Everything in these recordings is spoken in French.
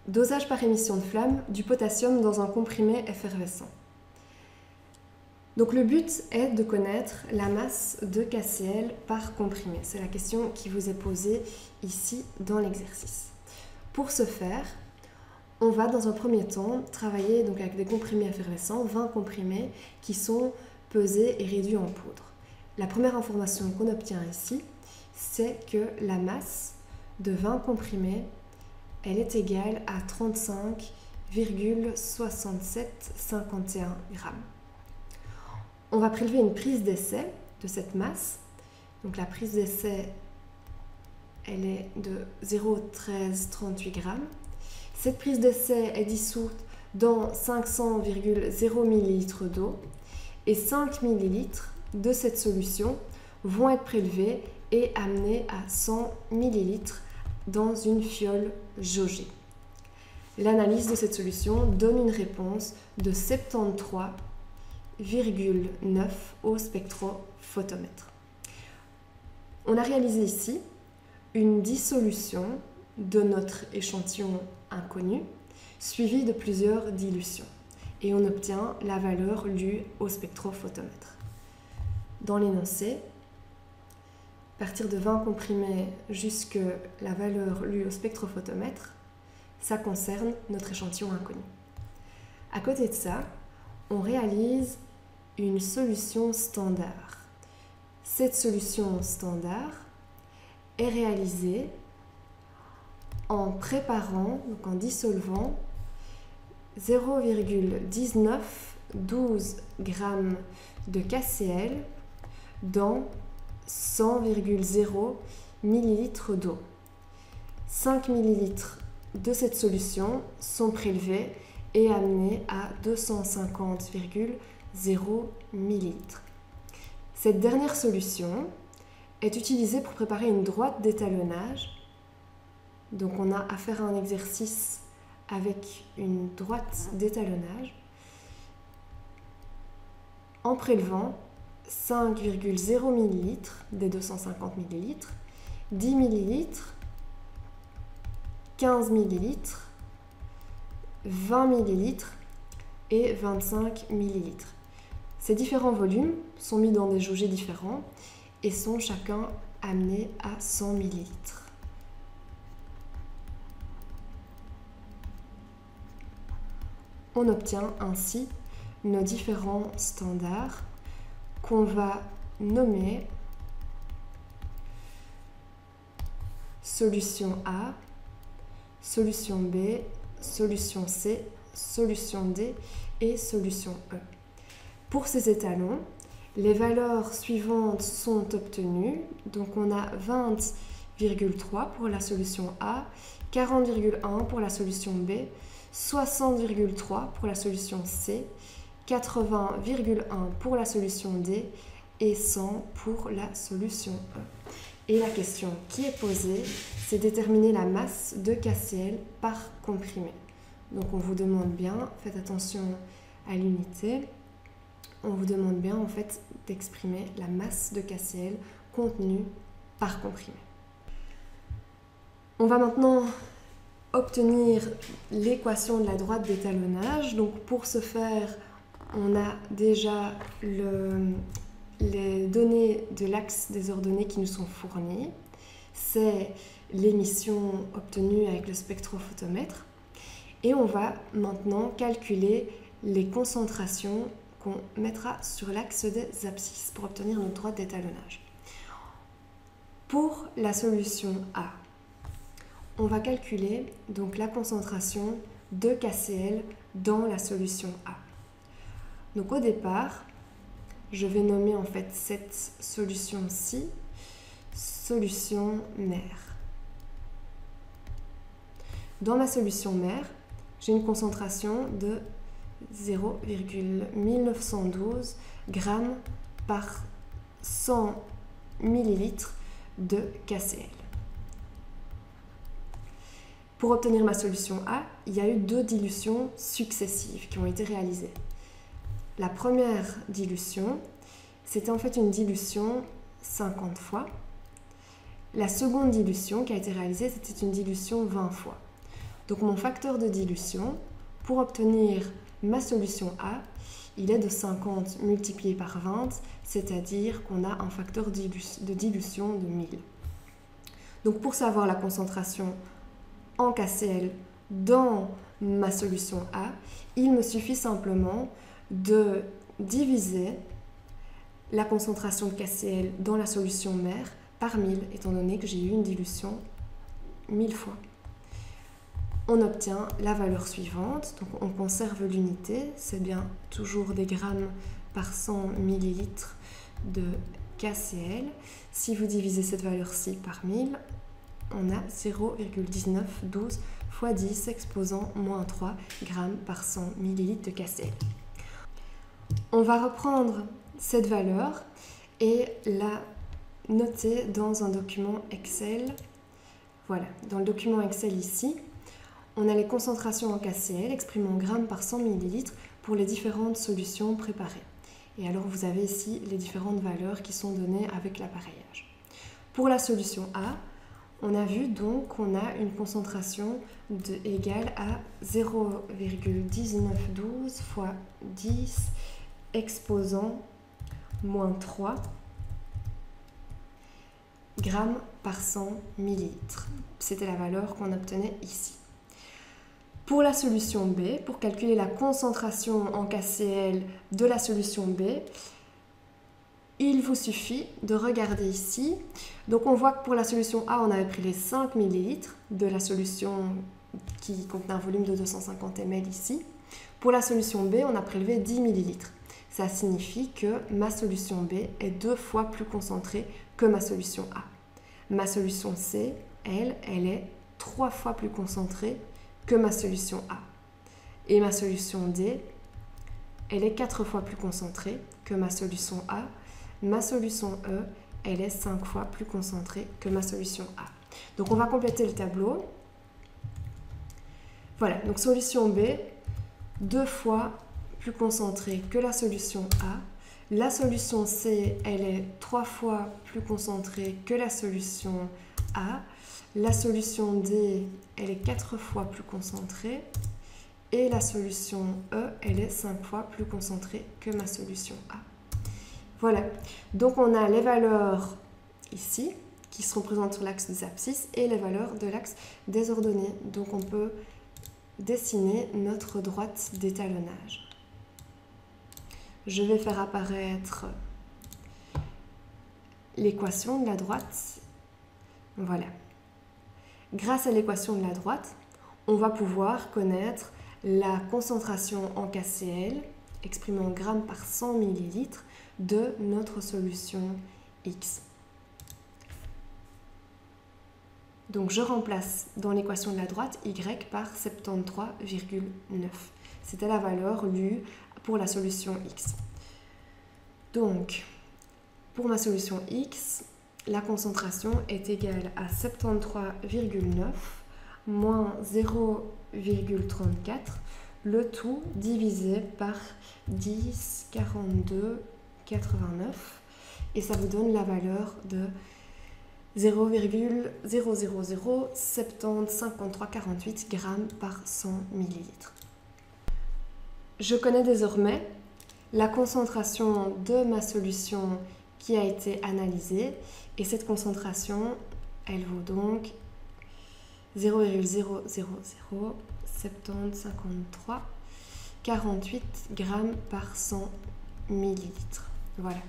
Dosage par émission de flamme du potassium dans un comprimé effervescent. Donc le but est de connaître la masse de KCl par comprimé. C'est la question qui vous est posée ici dans l'exercice. Pour ce faire, on va dans un premier temps travailler donc avec des comprimés effervescents, 20 comprimés qui sont pesés et réduits en poudre. La première information qu'on obtient ici, c'est que la masse de 20 comprimés, elle est égale à 35,6751 grammes. On va prélever une prise d'essai de cette masse. Donc la prise d'essai, elle est de 0,1338 grammes. Cette prise d'essai est dissoute dans 500,0 ml d'eau et 5 ml de cette solution vont être prélevés et amenés à 100 ml dans une fiole jaugée. L'analyse de cette solution donne une réponse de 73,9 au spectrophotomètre. On a réalisé ici une dissolution de notre échantillon inconnu suivie de plusieurs dilutions et on obtient la valeur lue au spectrophotomètre. Dans l'énoncé, à partir de 20 comprimés jusque la valeur lue au spectrophotomètre, ça concerne notre échantillon inconnu. À côté de ça, on réalise une solution standard. Cette solution standard est réalisée en préparant, donc en dissolvant 0,1912 g de KCl dans 100,0 ml d'eau. 5 ml de cette solution sont prélevés et amenés à 250,0 ml. Cette dernière solution est utilisée pour préparer une droite d'étalonnage. Donc on a à faire un exercice avec une droite d'étalonnage en prélevant 5,0 ml des 250 ml, 10 ml, 15 ml, 20 ml et 25 ml. Ces différents volumes sont mis dans des jaugées différents et sont chacun amenés à 100 ml. On obtient ainsi nos différents standards qu'on va nommer solution A, solution B, solution C, solution D et solution E. Pour ces étalons, les valeurs suivantes sont obtenues. Donc on a 20,3 pour la solution A, 40,1 pour la solution B, 60,3 pour la solution C, 80,1 pour la solution D et 100 pour la solution E. Et la question qui est posée, c'est déterminer la masse de KCl par comprimé. Donc on vous demande bien, faites attention à l'unité, on vous demande bien en fait d'exprimer la masse de KCl contenue par comprimé. On va maintenant obtenir l'équation de la droite d'étalonnage. Donc pour ce faire, on a déjà les données de l'axe des ordonnées qui nous sont fournies. C'est l'émission obtenue avec le spectrophotomètre. Et on va maintenant calculer les concentrations qu'on mettra sur l'axe des abscisses pour obtenir notre droite d'étalonnage. Pour la solution A, on va calculer donc la concentration de KCl dans la solution A. Donc au départ, je vais nommer en fait cette solution-ci solution mère. Dans ma solution mère, j'ai une concentration de 0,1912 g par 100 ml de KCl. Pour obtenir ma solution A, il y a eu 2 dilutions successives qui ont été réalisées. La première dilution, c'était en fait une dilution 50 fois. La seconde dilution qui a été réalisée, c'était une dilution 20 fois. Donc mon facteur de dilution, pour obtenir ma solution A, il est de 50 multiplié par 20, c'est-à-dire qu'on a un facteur de dilution de 1000. Donc pour savoir la concentration en KCl dans ma solution A, il me suffit simplement de diviser la concentration de KCl dans la solution mère par 1000, étant donné que j'ai eu une dilution 1000 fois. On obtient la valeur suivante, donc on conserve l'unité, c'est bien toujours des grammes par 100 ml de KCl. Si vous divisez cette valeur-ci par 1000, on a 0,1912 fois 10 exposant moins 3 grammes par 100 ml de KCl. On va reprendre cette valeur et la noter dans un document Excel. Voilà, dans le document Excel ici, on a les concentrations en KCl exprimées en grammes par 100 ml pour les différentes solutions préparées. Et alors vous avez ici les différentes valeurs qui sont données avec l'appareillage. Pour la solution A, on a vu donc qu'on a une concentration égale à 0,1912 fois 10 exposant moins 3 grammes par 100 millilitres. C'était la valeur qu'on obtenait ici. Pour la solution B, pour calculer la concentration en KCl de la solution B, il vous suffit de regarder ici. Donc on voit que pour la solution A, on avait pris les 5 ml de la solution qui contenait un volume de 250 ml ici. Pour la solution B, on a prélevé 10 ml. Ça signifie que ma solution B est 2 fois plus concentrée que ma solution A. Ma solution C, elle est 3 fois plus concentrée que ma solution A. Et ma solution D, elle est 4 fois plus concentrée que ma solution A. Ma solution E, elle est 5 fois plus concentrée que ma solution A. Donc on va compléter le tableau. Voilà, donc solution B, 2 fois plus concentrée que la solution A. La solution C, elle est 3 fois plus concentrée que la solution A. La solution D, elle est 4 fois plus concentrée. Et la solution E, elle est 5 fois plus concentrée que ma solution A. Voilà, donc on a les valeurs ici, qui seront présentes sur l'axe des abscisses, et les valeurs de l'axe des ordonnées. Donc on peut dessiner notre droite d'étalonnage. Je vais faire apparaître l'équation de la droite. Voilà. Grâce à l'équation de la droite, on va pouvoir connaître la concentration en KCl, exprimée en grammes par 100 ml, de notre solution X. Donc je remplace dans l'équation de la droite Y par 73,9. C'était la valeur lue pour la solution X. Donc, pour ma solution X, la concentration est égale à 73,9 moins 0,34, le tout divisé par 10, 42, 89, et ça vous donne la valeur de 0,000705348 grammes par 100 millilitres. Je connais désormais la concentration de ma solution qui a été analysée, et cette concentration, elle vaut donc 0,000705348 grammes par 100 millilitres. Voilà.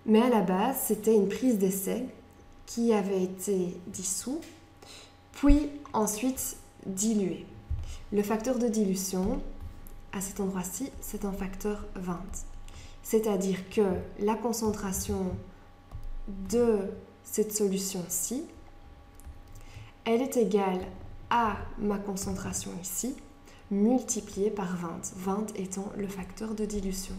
Mais à la base, c'était une prise d'essai qui avait été dissous, puis ensuite dilué. Le facteur de dilution, à cet endroit-ci, c'est un facteur 20. C'est-à-dire que la concentration de cette solution-ci, elle est égale à ma concentration ici, multipliée par 20. 20 étant le facteur de dilution.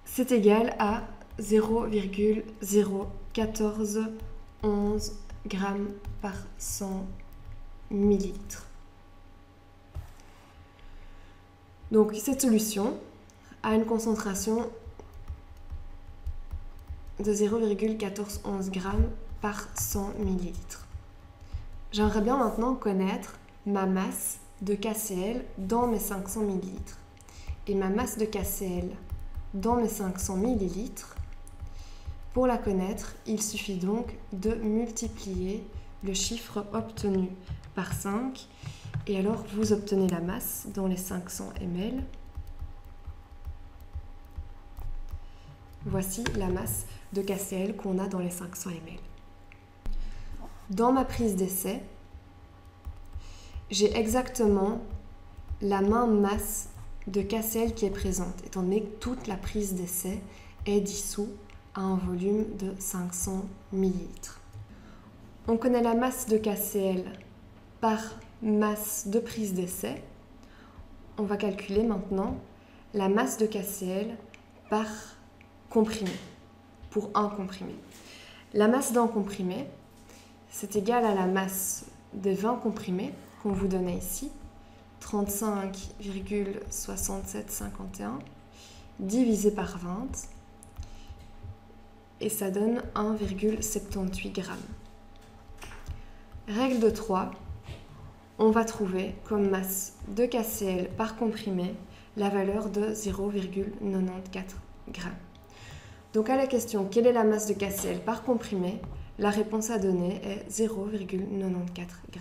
C'est égal à 0,01411 grammes par 100 millilitres. Donc cette solution a une concentration de 0,1411 g par 100 ml. J'aimerais bien maintenant connaître ma masse de KCl dans mes 500 ml. Et ma masse de KCl dans mes 500 ml, pour la connaître, il suffit donc de multiplier le chiffre obtenu par 5. Et alors, vous obtenez la masse dans les 500 ml. Voici la masse de KCl qu'on a dans les 500 ml. Dans ma prise d'essai, j'ai exactement la même masse de KCl qui est présente, étant donné que toute la prise d'essai est dissoute à un volume de 500 ml. On connaît la masse de KCl par masse de prise d'essai. On va calculer maintenant la masse de KCl par comprimé, pour un comprimé. La masse d'un comprimé, c'est égal à la masse des 20 comprimés qu'on vous donnait ici, 35,6751 divisé par 20, et ça donne 1,78 g. Règle de 3, on va trouver comme masse de KCl par comprimé la valeur de 0,94 g. Donc à la question quelle est la masse de KCl par comprimé, la réponse à donner est 0,94 g.